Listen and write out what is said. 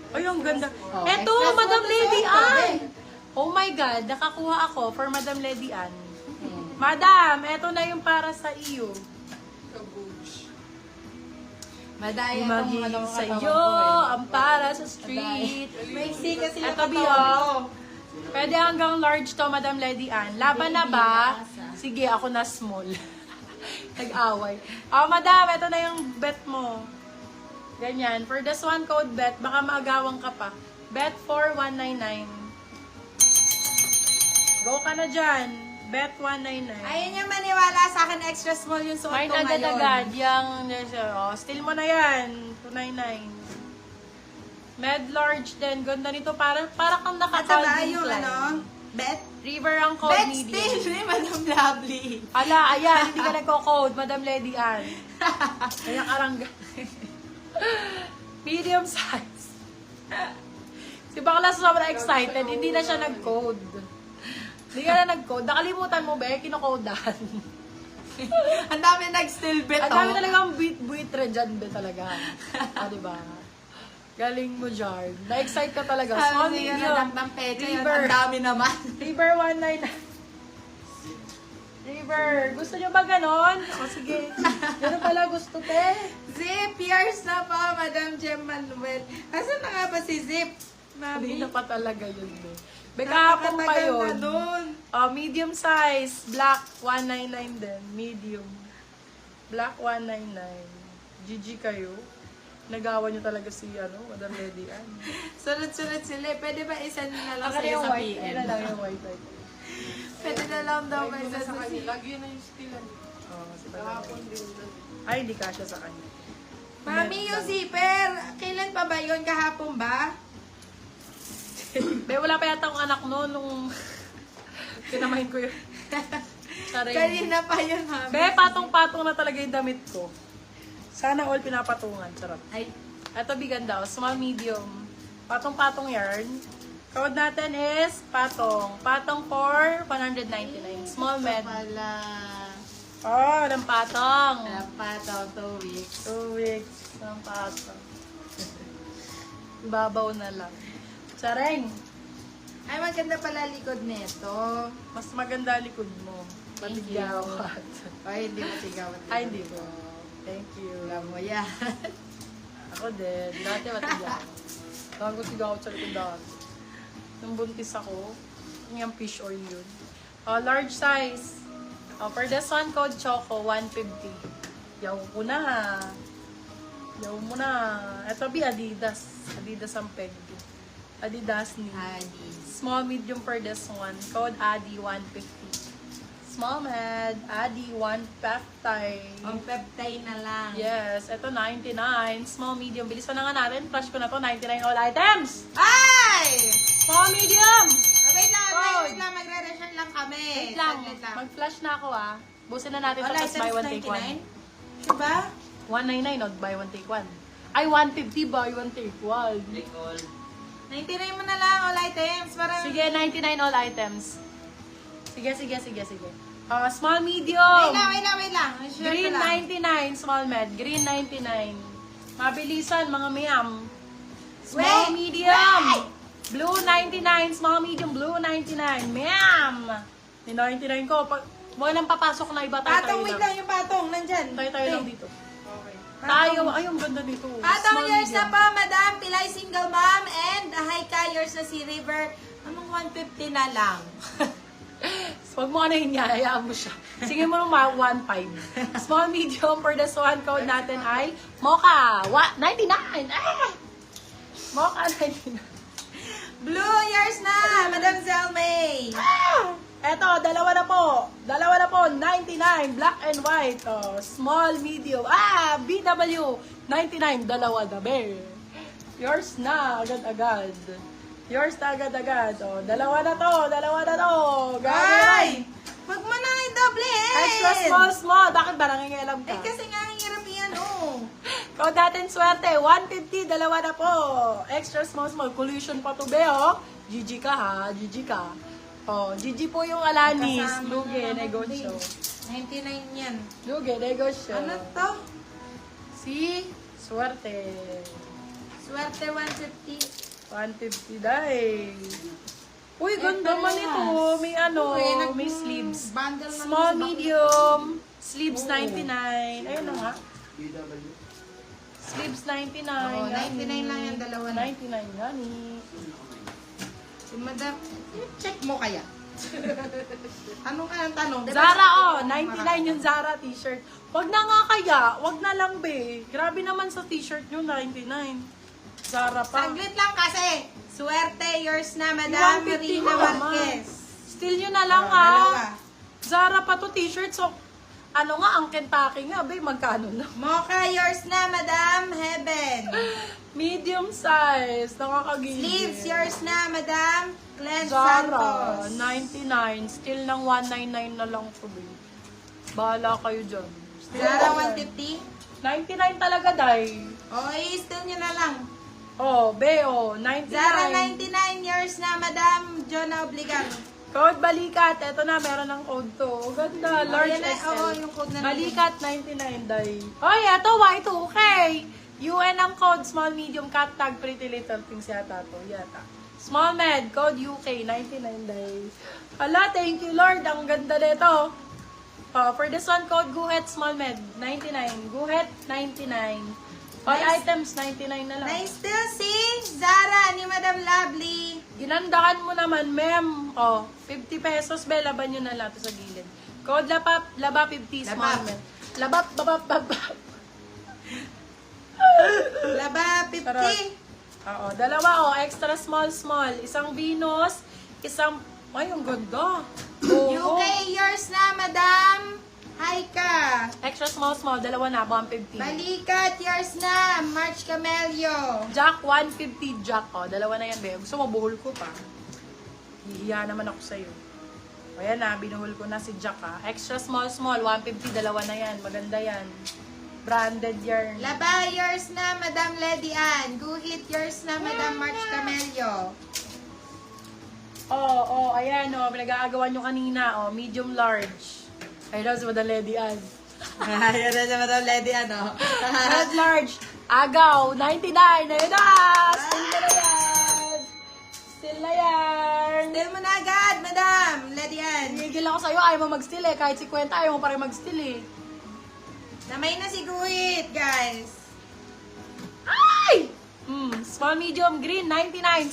Ay, ang ganda. Oh, Eto, extra Madam small Lady size, Ann! Oh my God, nakakuha ako for Madam Lady Ann. Hmm. Madam, eto na yung para sa iyo. Madaya itong Maging ano sa katawan iyo, ko eh. ang para sa street. Maiksi kasi yung Eto, Bio. katawan ko. Pwede hanggang large to, Madam Lady Ann. Laban na ba? Sige, ako na small. Nag-away. Oh, Madam, eto na yung bet mo. Ganyan. For this one code bet, baka maagawang ka pa. Bet 4199. Go ka na dyan. Bet 199. Ayun yung maniwala sa akin, extra small yung suot May ko ngayon. agad-agad. Oh, steal mo na yan. 299. Med large din. Ganda nito. Para kang At saka naka-Calvin yung Klein. ano, bet? River ang code Bet medium. still ni Madam Lovely. Ala, ayan. Hindi ka nagko-code. Madam Lady Ann. Kaya karangga. Medium size. Si Bakla sobrang excited. Hindi na siya nag-code. Hindi ka na nag-code. Nakalimutan mo, be. Kinokodan. Ang dami nag-still bet, Ang dami talagang buitre dyan, be, talaga. Diba? Galing mo, Jar. Na-excite ka talaga. Small, Sabi nga medium. na ng pecha yun, River. ang dami naman. River 19. River. Gusto nyo ba ganon? O sige. Ganun pala gusto, te. Zip, years na po, Madam Jem Manuel. Asan na nga ba si Zip? Hindi Mami, na pa talaga yun, be. Bekapong pa napakatagal yun. na dun. Medium size. Black 199 din. Medium. Black 199. GG kayo. Nagawa nyo talaga si, Madam Lady Ann. Sunod-sunod sila. Pwede ba isa na lang Ang sa'yo sa white. PM? Ano lang yung white. Pwede na lang daw ba isa sa Lagi na yung stilan. Oh, si Madam Lady. Ay, hindi kasya sa kanya. Mami, yung zipper, kailan pa ba yun? Kahapon ba? Be, wala pa yata akong anak noon nung pinamahin ko yun. Saray. Kanina pa yun, Mami. Be, patong-patong na talaga yung damit ko. Sana all pinapatungan. Sarap. Ay, Ito biganda. Small, medium. Patong-patong yarn. Code natin is patong. Patong for 199. Small med. pala. Oh, ng patong. Napataw 2 weeks. 2 weeks ng patong. Babaw na lang. Sareng. Ay, maganda pala likod nito. Mas maganda likod mo. Thank you. Matigawat. Ay, hindi matigawan. Ay, hindi ko. Thank you. Alam mo yan. Ako din. Dati matigawat. Bago sigawat sa likod dati. Nung buntis ako, yung fish oil yun. Large size. For this one, code Choco, 150. Yaw ko na. Yaw mo na. Ito be Adidas. Adidas ang peg. Adidas ni. Adi. Small, medium for this one. Code Adi, 150. Small med, Adi, 150. Ang peptide na lang. Yes, ito 99. Small, medium. Bilis pa na nga natin. Flash ko na to. 99 all items. Ay! Small, medium. Wait lang, Code. wait lang. Magre-return lang kami. Wait lang. Saglit lang. Mag-flash na ako Busin na natin ito. All Tapos buy items one, take one. 99? Diba? 199, not buy one, take one. Ay, 150, buy one, take one. 99 mo na lang, all items. Parang... Sige, 99 all items. Sige. Small, medium. Wait lang. Sure Green ko lang. 99, small med. Green 99. Mabilisan, mga miyam. Small, Wait! medium. Blue 99, small, medium. Blue 99. Miyam. May 99 ko. Walang papasok na iba. Patong, wait lang yung patong. Nandyan. Tayo lang dito. Patong. Tayo. Ay, ang ganda dito. Patong Small, years na medium. po, Madam. Pilay single mom. And hi ka years na si River. Anong 150 na lang? Huwag mo yan, hayaan mo siya. Sige mo nung 1.5. Small, medium for this one code natin ay Mocha 99. Mocha 99. Blue years na, Madam Zelmay. Eto, dalawa na po. 99, black and white. Small, medium. BW 99, dalawa na be. Yours na, agad-agad. Yours na agad-agad. Dalawa na to. Ay! Wag mo na i-double Extra small. Bakit ba nangingialam ka? Eh, kasi nga ang hirap yan, Code natin swerte. 150, dalawa na po. Extra small. Collision pa to, be, GG ka, ha? GG ka. Oh, Gigi po yung Alanis. Kasama Luge, na naman negosyo. din. 99 yan. Luge, negosyo. Ano to? Si Swerte. Swerte 150. 150 dahil. Uy, ganda parehas. man ito. May ano, Okay, may sleeves. Bundle naman Small, sa bakit. medium. Sleeves 99. Ayun na nga. Sleeves 99. Oo, 99 lang yung dalawa na. 99 gani. Si madam, check mo kaya? Tanong ka ng tanong. Diba Zara, sa- 99 yung Zara t-shirt. Wag na nga kaya. Wag na lang, be. Grabe naman sa t-shirt nyo, 99. Zara pa. Saglit lang kasi. Swerte, yours na, Madam 150 Rina mo, Marquez. Still nyo na lang, Dalawa. ha. Zara pa to t-shirt. So, ano nga, ang Kentucky nga, be. Magkano na? Mocha, yours na, Madam Heaven. Medium size. Nakakagigil. Sleeves, yours na, Madam Glenn Zara, Santos. 99. Still ng 199 na lang to, be. Bahala kayo dyan. Still Zara, 199. 150. 99 talaga, day. O, i-still nyo na lang. Oh, be, 99. Zara, 99 years na, Madam Jonah Obligan. Code Balikat. Eto na, meron ng code to. Ganda, large Ayan na, XL. oo, yung code na Balikat, 99 day. Oy, eto, Y2K. UN ang code, small, medium, cat tag, pretty little things yata to. Yata. Small med, code UK, 99 day. Hala, thank you Lord. Ang ganda nito. For this one, code Guhet, small med, 99. Guhet, 99. All Nice. items, 99 na lang. Na-still si Zara ni Madam Lovely. Ginandahan mo naman, ma'am. Oh, 50 pesos, be, laban nyo na lang to sa gilid. Code laba 50, small Labap. med. Labap, babap, babap. Laba, 50. Sarap. Oo, dalawa, oh, extra small, small. Isang Venus, isang, ay, ang ganda. Oo. UK yours na, Madam Haika. Extra small, small, dalawa na, 150. Balikat yours na, March Camelio. Jack, 150 Jack. Oh, dalawa na yan, be. Gusto mo, buhol ko pa. Hihiya naman ako sa'yo. O yan na, binuhol ko na si Jack, ha. Extra small, small, 150, dalawa na yan. Maganda yan. Branded yarn. Laba yours na, Madam Lady Ann. Guhit yours na, Madam March Camelio. Oh, ayan, oh. Pinag-aagawan nyo kanina, oh. Medium, large. Ay, daw, si Madam Lady Ann. Ayan na si Madam Lady Ann, oh. Red large. Agaw, 99. Ayun na! Still na yan. Still na yan. Steal mo na agad, Madam Lady Ann. Higil ako sa'yo, ayaw mo mag-steal eh. Kahit 50, ayaw mo pa rin mag-steal eh. Namay na si Guhit, guys. Ay! Small, medium, green, 99.